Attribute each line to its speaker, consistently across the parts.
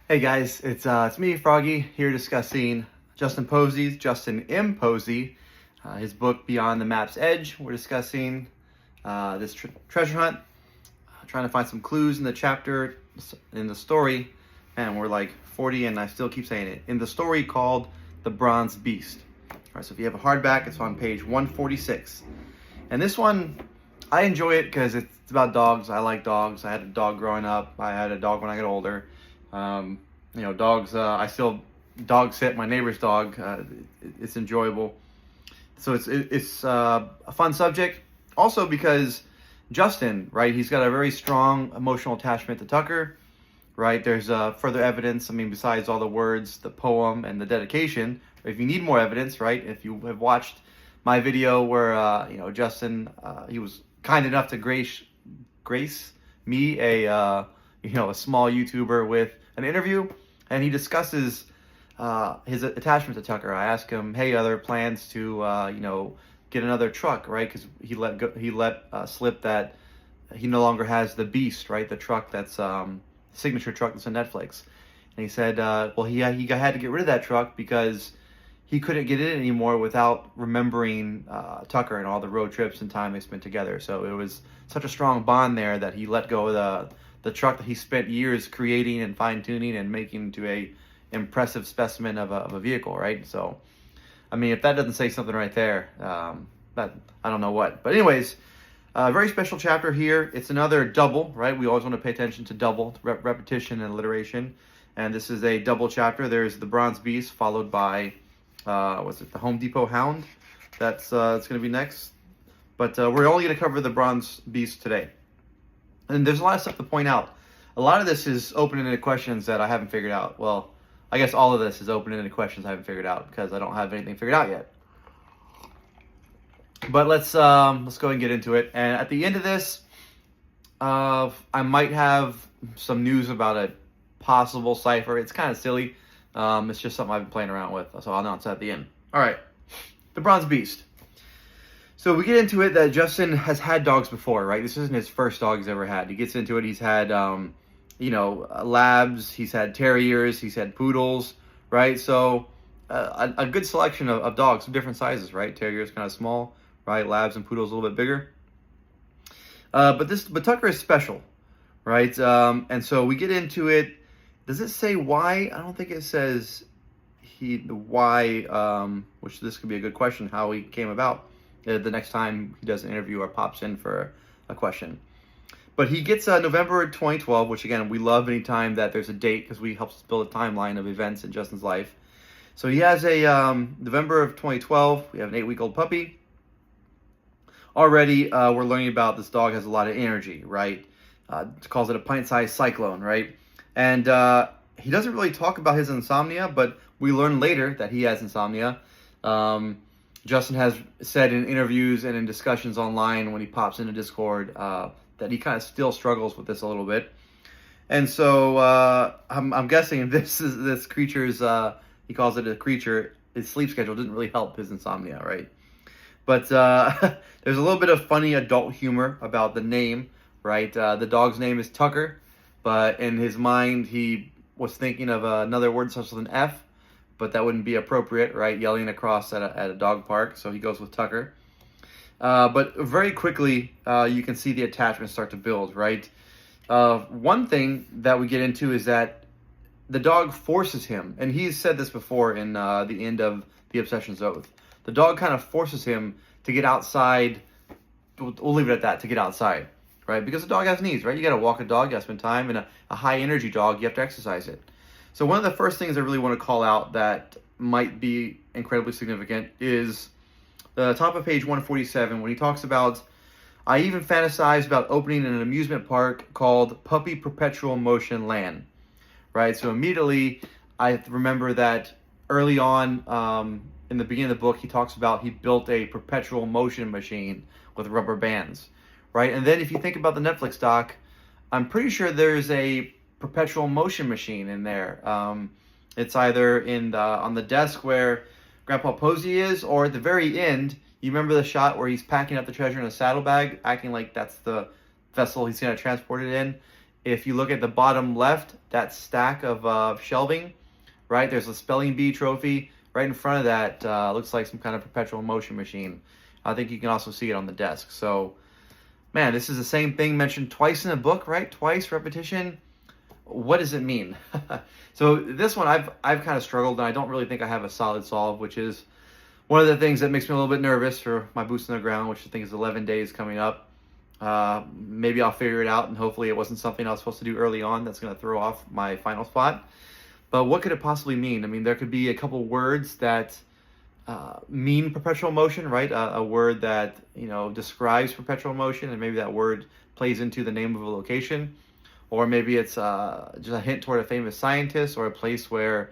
Speaker 1: Hey guys, it's me, Froggy, here discussing Justin M. Posey, his book Beyond the Map's Edge. We're discussing this treasure hunt, trying to find some clues in the chapter, in the story, and we're like 40 and I still keep saying it, in the story called The Bronze Beast. All right, so if you have a hardback, it's on page 146. And this one, I enjoy it because it's about dogs. I like dogs. I had a dog growing up. I had a dog when I got older. Dogs, I still dog sit my neighbor's dog. It's enjoyable. So it's a fun subject. Also because Justin, right, he's got a very strong emotional attachment to Tucker, right? There's further evidence. I mean, besides all the words, the poem, and the dedication. If you need more evidence, right, if you have watched my video where, Justin, he was kind enough to grace me, a small YouTuber, with an interview, and he discusses his attachment to Tucker. I ask him, "Hey, are there plans to, get another truck?" Right? Because he let slip that he no longer has the Beast, right? The truck that's signature truck that's on Netflix. And he said, well, he had to get rid of that truck because he couldn't get in it anymore without remembering Tucker and all the road trips and time they spent together. So it was such a strong bond there that he let go of the truck that he spent years creating and fine-tuning and making into a impressive specimen of a vehicle, right? So, I mean, if that doesn't say something right there, that I don't know what. But anyways, a very special chapter here. It's another double, right? We always want to pay attention to double, repetition and alliteration. And this is a double chapter. There's the Bronze Beast, followed by, the Home Depot Hound. That's going to be next. But we're only going to cover the Bronze Beast today. And there's a lot of stuff to point out. A lot of this is open-ended questions that I haven't figured out. Well, I guess all of this is open-ended questions I haven't figured out because I don't have anything figured out yet. But let's go ahead and get into it. And at the end of this, I might have some news about a possible cipher. It's kind of silly. It's just something I've been playing around with, so I'll announce that at the end. All right, the Bronze Beast. So we get into it that Justin has had dogs before, right? This isn't his first dog he's ever had. He gets into it. He's had, labs. He's had terriers. He's had poodles, right? So a good selection of dogs of different sizes, right? Terriers kind of small, right? Labs and poodles a little bit bigger. But Tucker is special, right? And so we get into it. Does it say why? I don't think it says why, which this could be a good question, how he came about. The next time he does an interview or pops in for a question. But he gets November 2012, which again, we love anytime that there's a date because we helps build a timeline of events in Justin's life. So he has a November of 2012, we have an 8-week-old puppy. Already, we're learning about this dog has a lot of energy, right? Calls it a pint-sized cyclone, right? And he doesn't really talk about his insomnia, but we learn later that he has insomnia. Justin has said in interviews and in discussions online when he pops into Discord that he kind of still struggles with this a little bit. And so I'm guessing this creature's, he calls it a creature, his sleep schedule didn't really help his insomnia, right? But there's a little bit of funny adult humor about the name, right? The dog's name is Tucker, but in his mind he was thinking of another word such as an F, but that wouldn't be appropriate, right? Yelling across at a dog park, so he goes with Tucker. But very quickly, you can see the attachments start to build, right? One thing that we get into is that the dog forces him, and he's said this before in the end of The Obsession's Oath. The dog kind of forces him to get outside. We'll leave it at that, to get outside, right? Because the dog has needs, right? You got to walk a dog, you got to spend time, and a high-energy dog, you have to exercise it. So one of the first things I really want to call out that might be incredibly significant is the top of page 147 when he talks about, I even fantasized about opening an amusement park called Puppy Perpetual Motion Land, right? So immediately I remember that early on in the beginning of the book, he talks about he built a perpetual motion machine with rubber bands, right? And then if you think about the Netflix doc, I'm pretty sure there's a perpetual motion machine in there. It's either on the desk where Grandpa Posey is, or at the very end, you remember the shot where he's packing up the treasure in a saddlebag, acting like that's the vessel he's going to transport it in. if you look at the bottom left, that stack of shelving, right? There's a spelling bee trophy. Right in front of that looks like some kind of perpetual motion machine. I think you can also see it on the desk. So, man, this is the same thing mentioned twice in a book, right? Twice, repetition. What does it mean? So this one I've kind of struggled, and I don't really think I have a solid solve, which is one of the things that makes me a little bit nervous for my boots on the ground, which I think is 11 days coming up. Maybe I'll figure it out, and hopefully it wasn't something I was supposed to do early on that's going to throw off my final spot. But what could it possibly mean? I mean, there could be a couple words that mean perpetual motion, right? A word that, describes perpetual motion, and maybe that word plays into the name of a location. Or maybe it's just a hint toward a famous scientist or a place where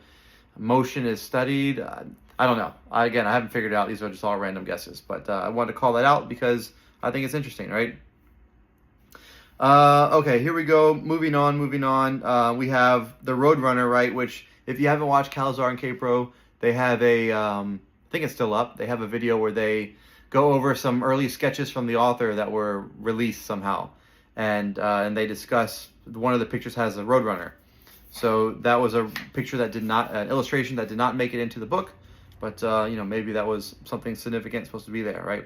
Speaker 1: motion is studied. I don't know. I haven't figured it out. These are just all random guesses. But I wanted to call that out because I think it's interesting, right? Okay, here we go. Moving on. We have the Roadrunner, right? Which, if you haven't watched Calzar and K-Pro, they have I think it's still up. They have a video where they go over some early sketches from the author that were released somehow. And they discuss, one of the pictures has a Roadrunner. So that was a picture that an illustration that did not make it into the book. But, maybe that was something significant supposed to be there, right?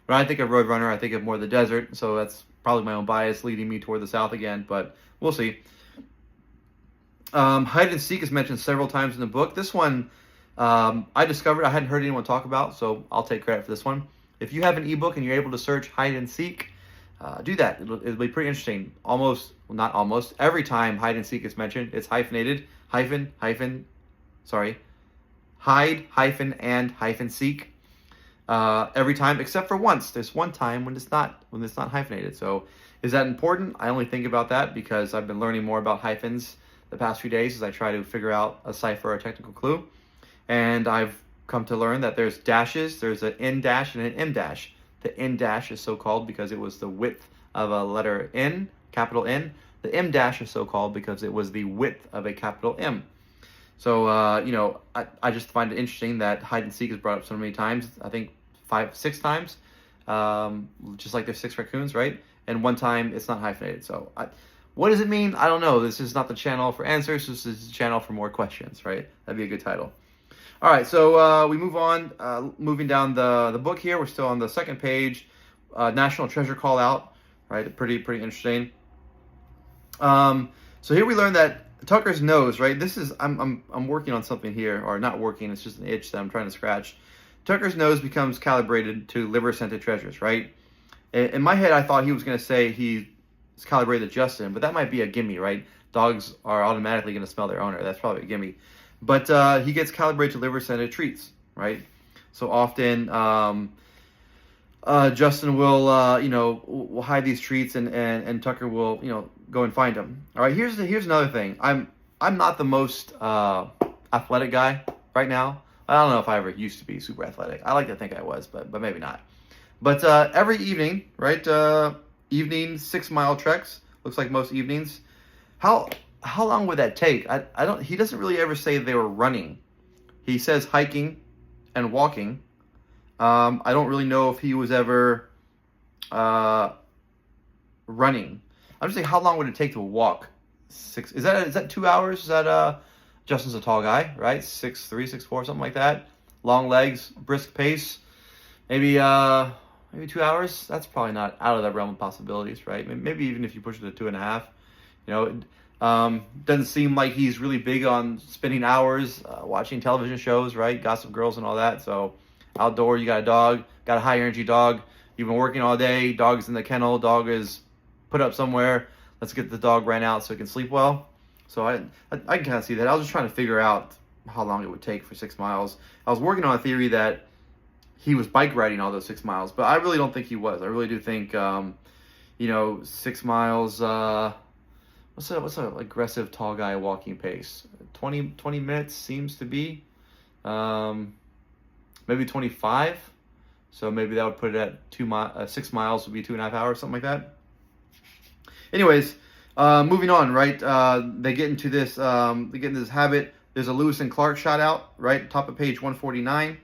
Speaker 1: When I think of Roadrunner, I think of more the desert. So that's probably my own bias leading me toward the south again, but we'll see. Hide and seek is mentioned several times in the book. This one, I discovered, I hadn't heard anyone talk about, so I'll take credit for this one. If you have an ebook and you're able to search hide and seek, do that. It'll be pretty interesting. Not almost, every time hide and seek is mentioned, it's hyphenated, hide, and seek. Every time except for once. There's one time when it's not hyphenated. So is that important? I only think about that because I've been learning more about hyphens the past few days as I try to figure out a cipher or a technical clue. And I've come to learn that there's dashes. There's an N dash and an M dash. The N dash is so called because it was the width of a letter N, capital N. The M dash is so called because it was the width of a capital M. So, I just find it interesting that hide and seek is brought up so many times. I think 5, 6 times, just like there's 6 raccoons, right? And one time it's not hyphenated. So what does it mean? I don't know. This is not the channel for answers. This is the channel for more questions, right? That'd be a good title. All right, so we move on, moving down the book here. We're still on the second page. National Treasure Call Out, right? Pretty interesting. So here we learn that Tucker's nose, right? This is, I'm working on something here, or not working, it's just an itch that I'm trying to scratch. Tucker's nose becomes calibrated to liver-scented treasures, right? In my head, I thought he was going to say he's calibrated to Justin, but that might be a gimme, right? Dogs are automatically going to smell their owner. That's probably a gimme. But he gets calibrated to liver-scented treats, right? So often, Justin will, will hide these treats, and Tucker will, go and find them. All right, here's another thing. I'm not the most athletic guy right now. I don't know if I ever used to be super athletic. I like to think I was, but maybe not. But every evening, right? Evening 6-mile treks. Looks like most evenings. How long would that take? I don't. He doesn't really ever say they were running. He says hiking and walking. I don't really know if he was ever running. I'm just saying, how long would it take to walk? Is that 2 hours? Is that Justin's a tall guy, right? 6'3", 6'4", something like that. Long legs, brisk pace. Maybe 2 hours. That's probably not out of the realm of possibilities, right? Maybe even if you push it to 2.5. Doesn't seem like he's really big on spending hours watching television shows, right? Gossip Girls and all that. So outdoor, you got a dog, got a high energy dog. You've been working all day. Dog is in the kennel. Dog is put up somewhere. Let's get the dog ran out so it can sleep well. So I can kind of see that. I was just trying to figure out how long it would take for 6 miles. I was working on a theory that he was bike riding all those 6 miles, but I really don't think he was. I really do think, 6 miles. What's a aggressive tall guy walking pace? 20 minutes seems to be. Maybe 25. So maybe that would put it at 6 miles would be 2.5 hours, something like that. Anyways, moving on, right? They get into this habit. There's a Lewis and Clark shot out, right? Top of page 149.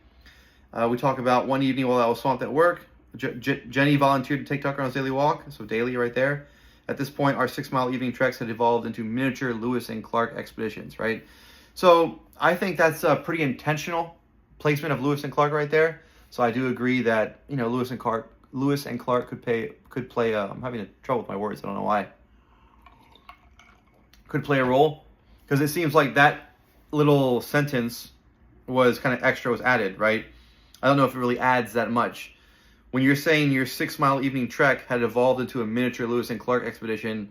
Speaker 1: We talk about one evening while I was swamped at work. Jenny volunteered to take Tucker on his daily walk. So daily right there. At this point, our 6-mile evening treks had evolved into miniature Lewis and Clark expeditions, right? So I think that's a pretty intentional placement of Lewis and Clark right there. So I do agree that, you know, Lewis and Clark could play. I'm having trouble with my words. I don't know why. Could play a role, because it seems like that little sentence was kind of extra, was added, right? I don't know if it really adds that much. When you're saying your 6-mile evening trek had evolved into a miniature Lewis and Clark expedition,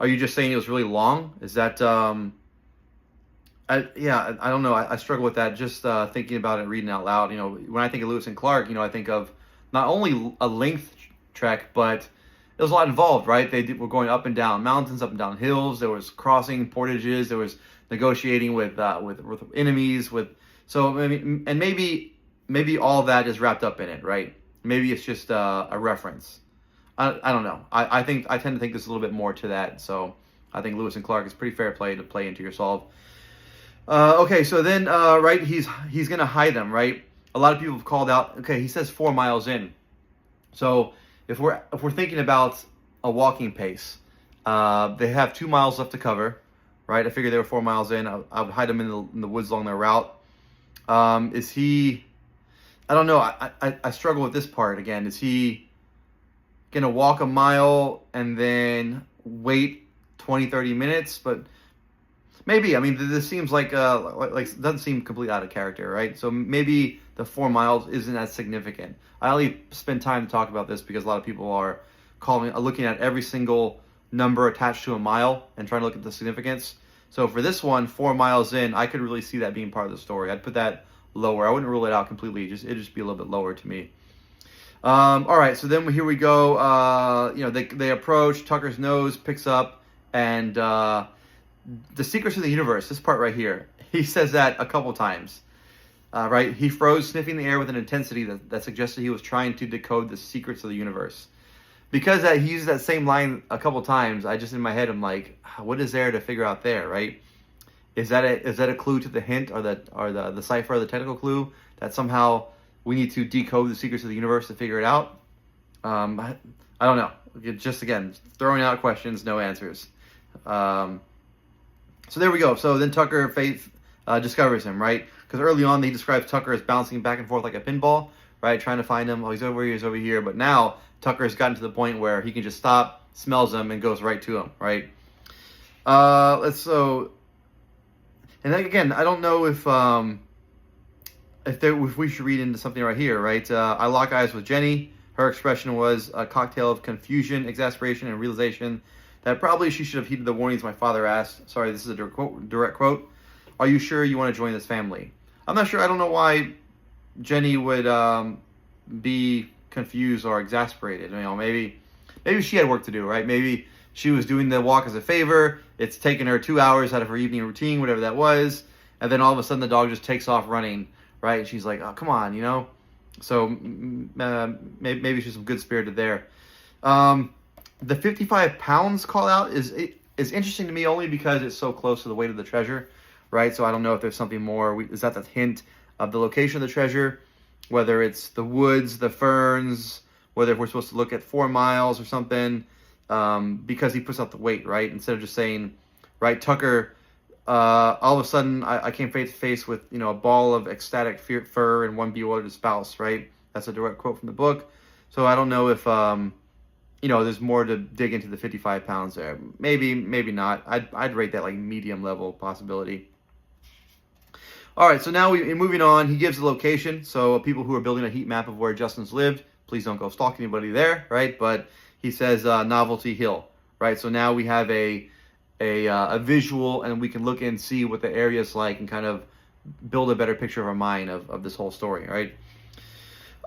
Speaker 1: are you just saying it was really long? Is that, I don't know. I struggle with that, just thinking about it, reading out loud. You know, when I think of Lewis and Clark, you know, I think of not only a length trek, but there was a lot involved, right? Were going up and down mountains, up and down hills. There was crossing portages. There was negotiating with enemies. So I mean, and maybe all that is wrapped up in it, right? Maybe it's just a reference. I don't know. I tend to think there's a little bit more to that. So I think Lewis and Clark is pretty fair play to play into your solve. Okay, so then right, he's gonna hide them, right? A lot of people have called out. Okay, he says 4 miles in. So if we're thinking about a walking pace, they have 2 miles left to cover, right? I figured they were 4 miles in. I would hide them in the woods along their route. Is he? I don't know. I struggle with this part again. Is he gonna walk a mile and then wait 20-30 minutes? But maybe. I mean, this seems like doesn't seem completely out of character, right? So maybe the 4 miles isn't as significant. I only spend time to talk about this because a lot of people are looking at every single number attached to a mile and trying to look at the significance. So for this one, 4 miles in, I could really see that being part of the story. I'd put that lower. I wouldn't rule it out completely. It'd just be a little bit lower to me. All right, so then here we go. You know, they approach. Tucker's nose picks up, and the secrets of the universe. This part right here. He says that a couple times. Right, he froze, sniffing the air with an intensity that suggested he was trying to decode the secrets of the universe. Because he uses that same line a couple times, I just in my head I'm like, what is there to figure out there, right? Is that a clue to the hint, or the cipher, or the technical clue that somehow we need to decode the secrets of the universe to figure it out? I don't know. Just again, throwing out questions, no answers. So there we go. So then Tucker discovers him, right? Because early on he describes Tucker as bouncing back and forth like a pinball, right? Trying to find him. Oh, he's over here, he's over here. But now Tucker has gotten to the point where he can just stop, smells him, and goes right to him, right? And then again, I don't know if we should read into something right here, right? I lock eyes with Jenny. Her expression was a cocktail of confusion, exasperation, and realization that probably she should have heeded the warnings my father asked. Sorry, this is a direct quote. Are you sure you want to join this family? I'm not sure. I don't know why Jenny would be confused or exasperated. You know, maybe she had work to do, right? Maybe she was doing the walk as a favor. It's taken her 2 hours out of her evening routine, whatever that was. And then all of a sudden the dog just takes off running, right? And she's like, oh, come on, you know? So maybe she's some good spirited there. The 55 pounds call out is interesting to me only because it's so close to the weight of the treasure, right? So I don't know if there's something more. Is that the hint of the location of the treasure? Whether it's the woods, the ferns, whether we're supposed to look at 4 miles or something, because he puts out the weight, right? Instead of just saying, right, Tucker, all of a sudden I came face to face with, you know, a ball of ecstatic fur and one bewildered spouse, right? That's a direct quote from the book. So I don't know if, you know, there's more to dig into the 55 pounds there. Maybe not. I'd rate that like medium level possibility. All right, so now moving on. He gives the location. So people who are building a heat map of where Justin's lived, please don't go stalk anybody there, right? But he says Novelty Hill, right? So now we have a visual, and we can look and see what the area is like and kind of build a better picture of our mind of this whole story, right?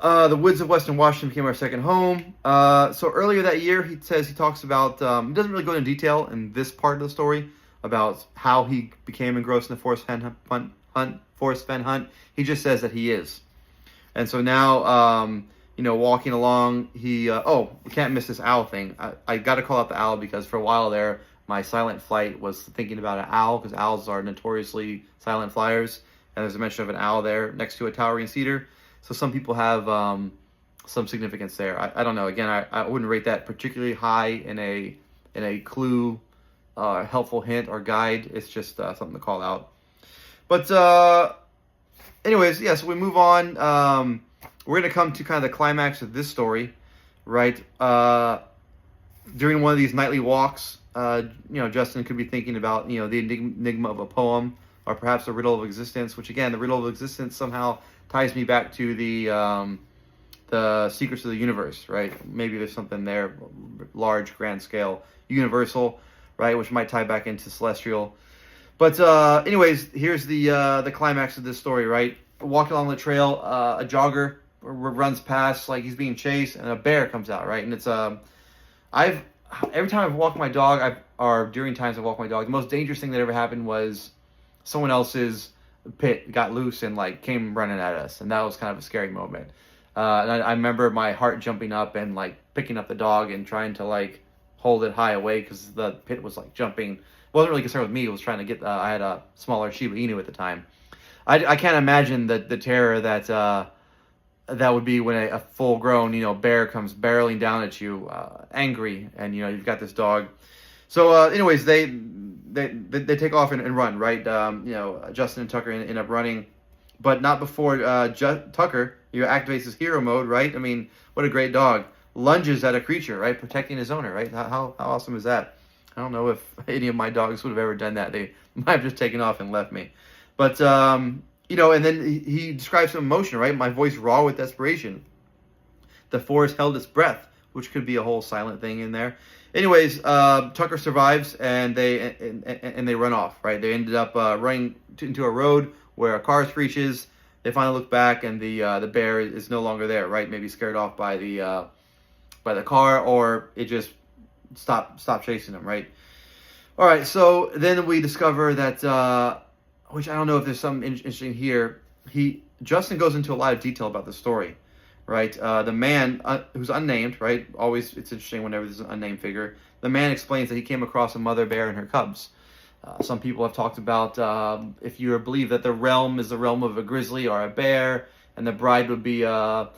Speaker 1: The woods of Western Washington became our second home. So earlier that year, he talks about, he doesn't really go into detail in this part of the story about how he became engrossed in the forest fen hunt. He just says that he is. And so now, you know, walking along, we can't miss this owl thing. I got to call out the owl because for a while there, my silent flight was thinking about an owl, because owls are notoriously silent flyers. And there's a mention of an owl there next to a towering cedar. So some people have some significance there. I don't know. Again, I wouldn't rate that particularly high in a in a clue, helpful hint or guide. It's just something to call out. But anyways, yeah, so we move on. We're going to come to kind of the climax of this story, right? During one of these nightly walks, Justin could be thinking about, the enigma of a poem, or perhaps a riddle of existence, which again, the riddle of existence somehow ties me back to the secrets of the universe, right? Maybe there's something there, large, grand scale, universal, right? Which might tie back into celestial. But anyways, here's the climax of this story, right? Walking along the trail, a jogger runs past, like he's being chased, and a bear comes out, right? And it's every time I've walked my dog, or during times I've walked my dog, the most dangerous thing that ever happened was someone else's pit got loose and like came running at us, and that was kind of a scary moment. And I remember my heart jumping up and like picking up the dog and trying to like hold it high away because the pit was like jumping. Wasn't really concerned with me. It was trying to get. I had a smaller Shiba Inu at the time. I can't imagine the terror that would be when a full-grown bear comes barreling down at you, angry, and you've got this dog. So anyways, they take off and run, right? Justin and Tucker end up running, but not before Tucker activates his hero mode, right? I mean, what a great dog! Lunges at a creature, right, protecting his owner, right? How awesome is that? I don't know if any of my dogs would have ever done that. They might have just taken off and left me. But, and then he describes some emotion, right? My voice raw with desperation. The forest held its breath, which could be a whole silent thing in there. Anyways, Tucker survives, and they run off, right? They ended up running into a road where a car screeches. They finally look back, and the bear is no longer there, right? Maybe scared off by the car, or it just stop chasing him, right? All right, so then we discover that, which I don't know if there's something interesting here. Justin goes into a lot of detail about the story, right? The man, who's unnamed, right? Always, it's interesting whenever there's an unnamed figure. The man explains that he came across a mother bear and her cubs. Some people have talked about if you believe that the realm is the realm of a grizzly or a bear, and the bride would be a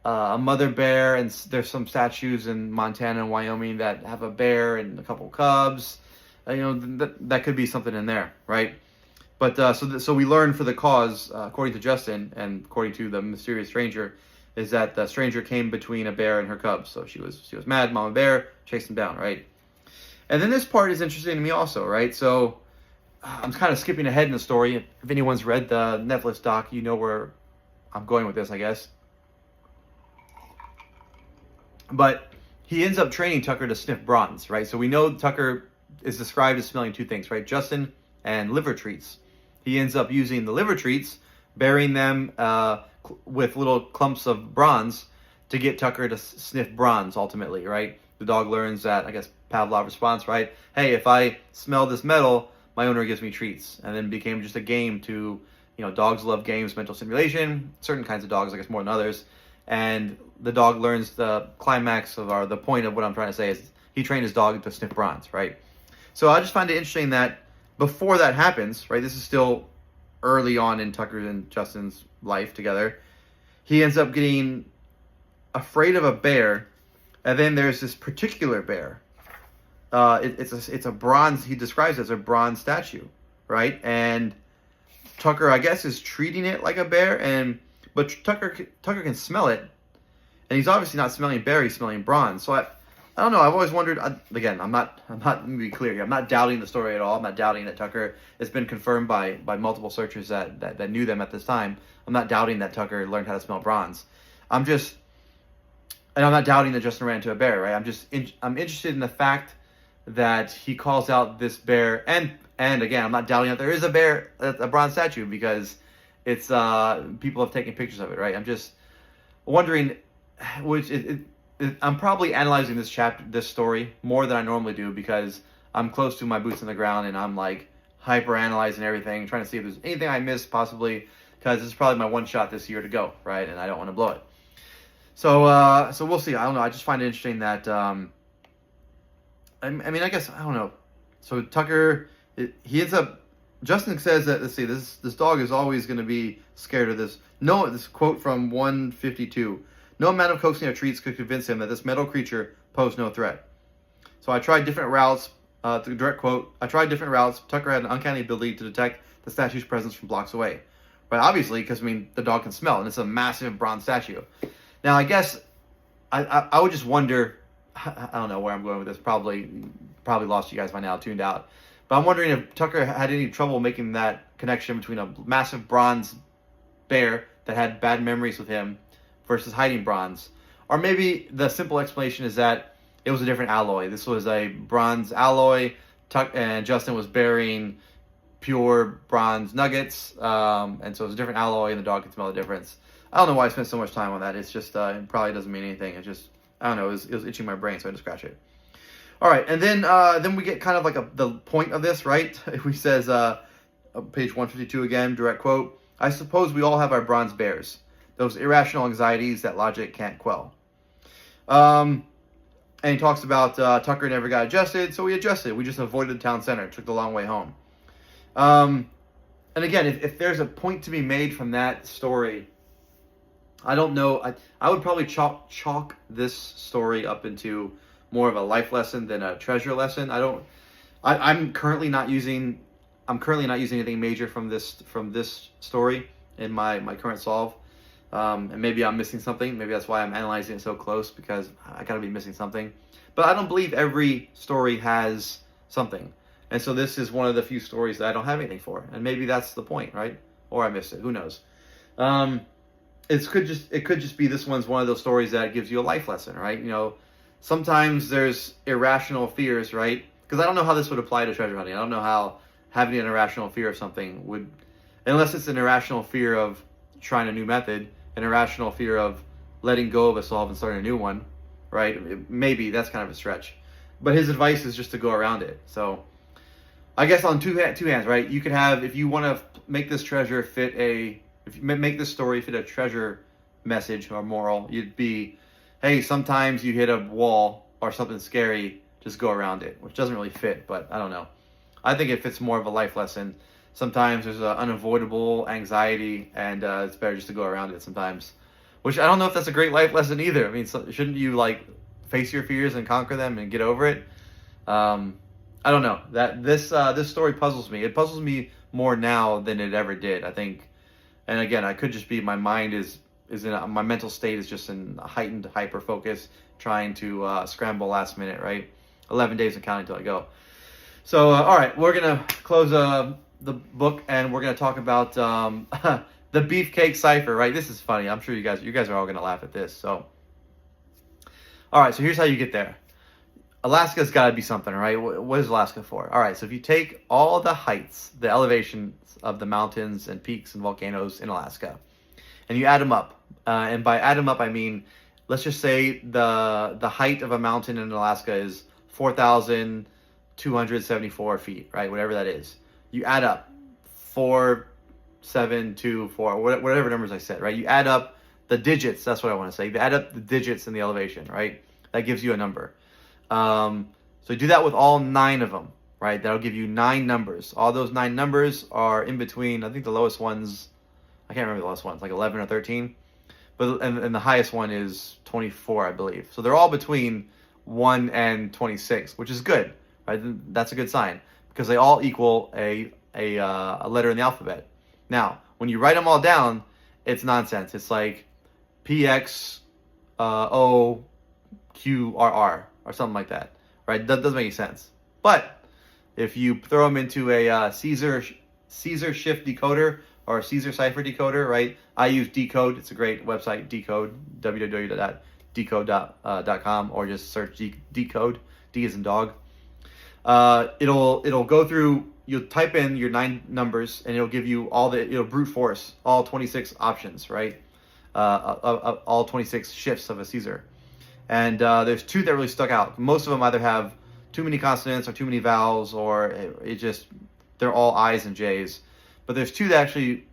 Speaker 1: mother bear, and there's some statues in Montana and Wyoming that have a bear and a couple cubs. That could be something in there, right? But so we learn for the cause, according to Justin and according to the mysterious stranger, is that the stranger came between a bear and her cubs. So she was mad, mama bear, chased him down, right? And then this part is interesting to me also, right? So I'm kind of skipping ahead in the story. If anyone's read the Netflix doc, you know where I'm going with this, I guess. But he ends up training Tucker to sniff bronze, right? So we know Tucker is described as smelling two things, right? Justin and liver treats. He ends up using the liver treats, burying them with little clumps of bronze to get Tucker to sniff bronze ultimately, right? The dog learns that, I guess, Pavlov response, right? Hey, if I smell this metal, my owner gives me treats. And then it became just a game to, dogs love games, mental simulation, certain kinds of dogs, I guess more than others. And the dog learns the climax or the point of what I'm trying to say is he trained his dog to sniff bronze, right? So I just find it interesting that before that happens, right, this is still early on in Tucker and Justin's life together, he ends up getting afraid of a bear, and then there's this particular bear. It's a bronze, he describes it as a bronze statue, right? And Tucker, I guess, is treating it like a bear, but Tucker can smell it, and he's obviously not smelling bear, he's smelling bronze. So I don't know. I've always wondered. Again, I'm not. Let me be clear here. I'm not doubting the story at all. I'm not doubting that Tucker. It's been confirmed by multiple searchers that knew them at this time. I'm not doubting that Tucker learned how to smell bronze. And I'm not doubting that Justin ran into a bear, right? I'm interested in the fact that he calls out this bear, and again, I'm not doubting that there is a bear, a bronze statue, because it's people have taken pictures of it, right? I'm just wondering, I'm probably analyzing this story more than I normally do because I'm close to my boots on the ground and I'm like hyper analyzing everything, trying to see if there's anything I missed possibly, because it's probably my one shot this year to go, right? And I don't want to blow it. So we'll see. I don't know. I just find it interesting that I mean, I guess I don't know. So Tucker, he ends up. Justin says that, let's see, this dog is always going to be scared of this. No, this quote from 152. No amount of coaxing or treats could convince him that this metal creature posed no threat. So I tried different routes. The direct quote, I tried different routes. Tucker had an uncanny ability to detect the statue's presence from blocks away. Right, obviously, because, I mean, the dog can smell, and it's a massive bronze statue. Now, I guess I would just wonder, I don't know where I'm going with this, probably lost you guys by now, tuned out. But I'm wondering if Tucker had any trouble making that connection between a massive bronze bear that had bad memories with him versus hiding bronze. Or maybe the simple explanation is that it was a different alloy. This was a bronze alloy, and Justin was bearing pure bronze nuggets, and so it's a different alloy, and the dog can smell the difference. I don't know why I spent so much time on that. It's just, it probably doesn't mean anything. It just, I don't know, it was itching my brain, so I had to scratch it. All right, and then we get kind of like the point of this, right? He says, page 152 again, direct quote, I suppose we all have our bronze bears, those irrational anxieties that logic can't quell. And he talks about Tucker never got adjusted, so we adjusted. We just avoided the town center, took the long way home. And again, if there's a point to be made from that story, I don't know. I would probably chalk this story up into more of a life lesson than a treasure lesson. I'm currently not using anything major from this story in my current solve. And maybe I'm missing something. Maybe that's why I'm analyzing it so close, because I gotta be missing something. But I don't believe every story has something. And so this is one of the few stories that I don't have anything for. And maybe that's the point, right? Or I missed it. Who knows? It could just be this one's one of those stories that gives you a life lesson, right? You know, sometimes there's irrational fears, right? Because I don't know how this would apply to treasure hunting. I don't know how having an irrational fear of something would, unless it's an irrational fear of trying a new method, an irrational fear of letting go of a solve and starting a new one, right? Maybe that's kind of a stretch. But his advice is just to go around it. So I guess on two hands, right? You could have, if you want to make this treasure fit if you make this story fit a treasure message or moral, you'd be, hey, sometimes you hit a wall or something scary, just go around it, which doesn't really fit, but I don't know. I think it fits more of a life lesson. Sometimes there's an unavoidable anxiety, and it's better just to go around it sometimes. Which I don't know if that's a great life lesson either. I mean, shouldn't you like face your fears and conquer them and get over it? I don't know. That this story puzzles me. It puzzles me more now than it ever did, I think. And again, I could just be, my mind is in my mental state is just in a heightened hyper focus, trying to scramble last minute, right? 11 days and counting till I go. So all right, we're gonna close the book, and we're gonna talk about the Beefcake Cipher, right? This is funny. I'm sure you guys are all gonna laugh at this. So all right, so here's how you get there. Alaska's got to be something, right? What is Alaska for? All right, so if you take all the heights, the elevations of the mountains and peaks and volcanoes in Alaska, and you add them up, and by add them up, I mean, let's just say the height of a mountain in Alaska is 4,274 feet, right? Whatever that is. You add up 4, 7, 2, 4, whatever numbers I said, right? You add up the digits, that's what I want to say. You add up the digits in the elevation, right? That gives you a number. So you do that with all 9 of them, right? That'll give you 9 numbers. All those 9 numbers are in between. I think the lowest one's, I can't remember the lowest one's like 11 or 13, but and the highest one is 24, I believe. So they're all between 1 and 26, which is good, right? That's a good sign, because they all equal a letter in the alphabet. Now, when you write them all down, it's nonsense. It's like PX O Q R R or something like that, right? That doesn't make any sense. But if you throw them into a Caesar shift decoder or a Caesar Cipher decoder, right? I use Decode. It's a great website, Decode, www.decode.com, or just search Decode, D as in dog. It'll go through, you'll type in your 9 numbers, and it'll give you it'll brute force all 26 options, right? All 26 shifts of a Caesar. And there's 2 that really stuck out. Most of them either have too many consonants or too many vowels, or they're all I's and J's. But there's 2 that actually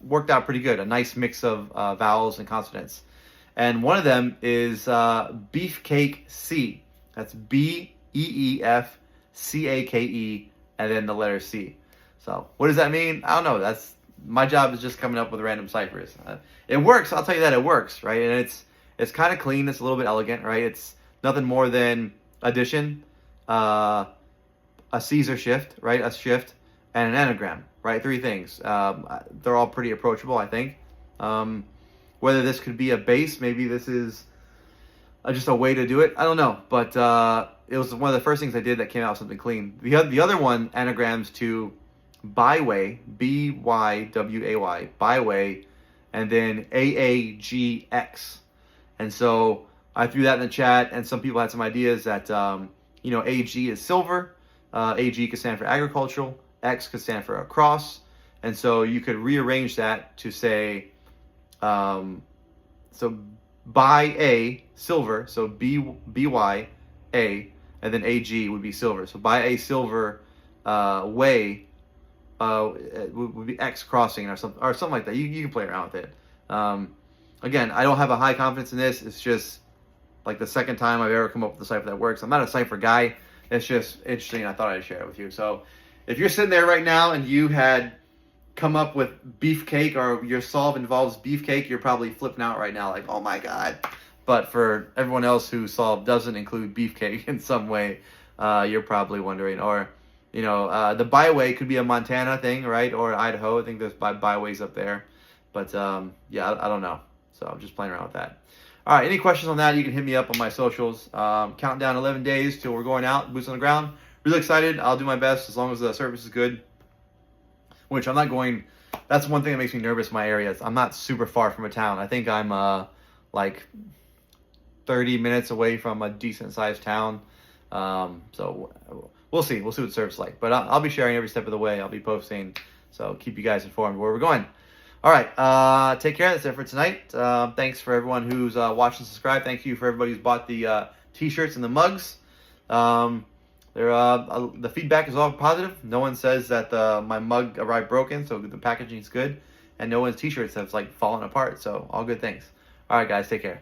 Speaker 1: worked out pretty good, a nice mix of vowels and consonants. And one of them is Beefcake C. That's BEEFCAKE, and then the letter C. So what does that mean? I don't know. My job is just coming up with random ciphers. It works. I'll tell you that it works, right? And it's kind of clean. It's a little bit elegant, right? It's nothing more than addition, a Caesar shift, right? A shift, and an anagram, right? 3 things. They're all pretty approachable, I think. Whether this could be a base, maybe this is just a way to do it. I don't know, but it was one of the first things I did that came out with something clean. The other one anagrams to byway, B-Y-W-A-Y, byway, and then AAGX. And so I threw that in the chat, and some people had some ideas that, AG is silver, AG could stand for agricultural, X could stand for across, and so you could rearrange that to say, so by A, silver, so B-Y, A, and then AG would be silver. So by a silver way would be X crossing or something like that. You can play around with it. Again, I don't have a high confidence in this. It's just like the second time I've ever come up with a cipher that works. I'm not a cipher guy. It's just interesting. I thought I'd share it with you. So if you're sitting there right now and you had come up with beefcake, or your solve involves beefcake, you're probably flipping out right now like, oh my God. But for everyone else whose solve doesn't include beefcake in some way, you're probably wondering. Or, the byway could be a Montana thing, right? Or Idaho. I think there's byways up there. But yeah, I don't know. So I'm just playing around with that. All right, any questions on that, you can hit me up on my socials. Counting down 11 days till we're going out, boots on the ground. Really excited. I'll do my best as long as the service is good. Which I'm not going, that's one thing that makes me nervous in my area. I'm not super far from a town. I think I'm like 30 minutes away from a decent sized town. So we'll see. We'll see what the service is like. But I'll be sharing every step of the way. I'll be posting. So keep you guys informed where we're going. All right. Take care. That's it for tonight. Thanks for everyone who's watched and subscribed. Thank you for everybody who's bought the t-shirts and the mugs. The feedback is all positive. No one says that my mug arrived broken, so the packaging is good. And no one's t-shirts have fallen apart. So all good things. All right, guys. Take care.